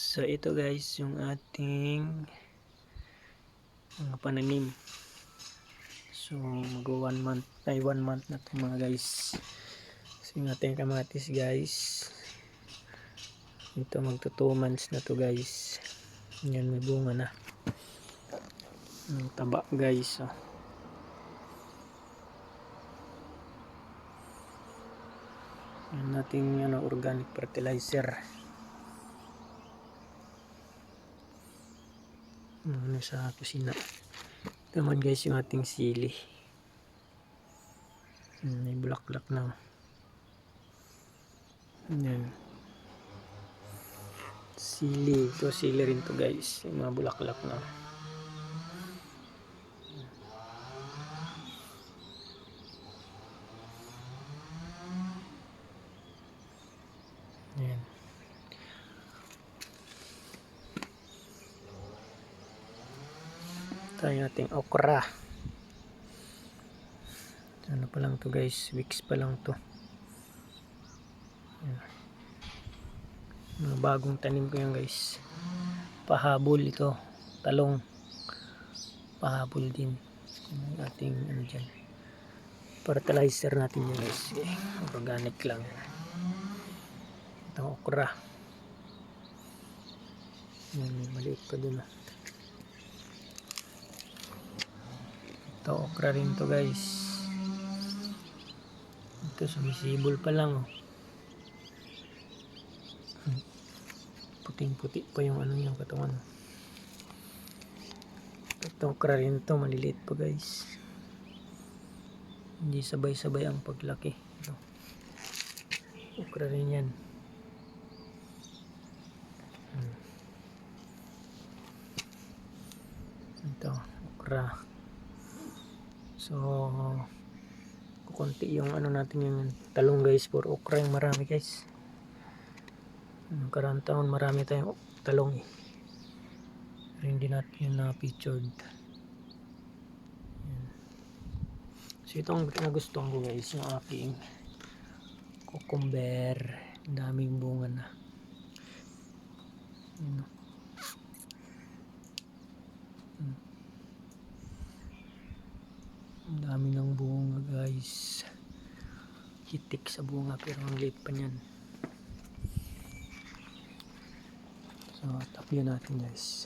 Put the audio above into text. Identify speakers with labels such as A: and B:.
A: So ito guys yung ating mga pananim. So mag 1 month ay 1 month na to mga guys. So yung ating kamatis guys, ito magto 2 months na to guys. Yan, may bunga na. Ang taba guys. Oh. Yan nating organic fertilizer. Sa kusina. Ito naman guys yung ating sili. May bulaklak na. Yan. Sili. Ito sili rin to guys. Yung mga bulaklak na. Yan. Ito yung ating okra. Ano pa lang to guys, weeks pa lang to. Yan. Mga bagong tanim ko yan guys. Pahabol ito, talong. Pahabol din. Yung ating ano dyan, fertilizer natin yan guys. Organic lang. Ito okra. Yan, may maliit pa dun. Ito okra rin to guys. Ito sumisibol pa lang. Puting-puti pa yung ano yung katawan. Ito okra rin to, maliliit pa guys. Hindi sabay-sabay ang paglaki. Ito. Okra rin yan. Ito, okra. So, kukunti yung ano natin yung talong guys for okra yung marami guys. Karang taon marami tayong talong eh. Pero hindi natin yun na-featured. So itong nagustuhan ko guys, yung aking cucumber. Daming bunga na. Ang dami ng bunga guys. Hitik sa bunga pero ang liit pa niyan. So tapyan natin guys.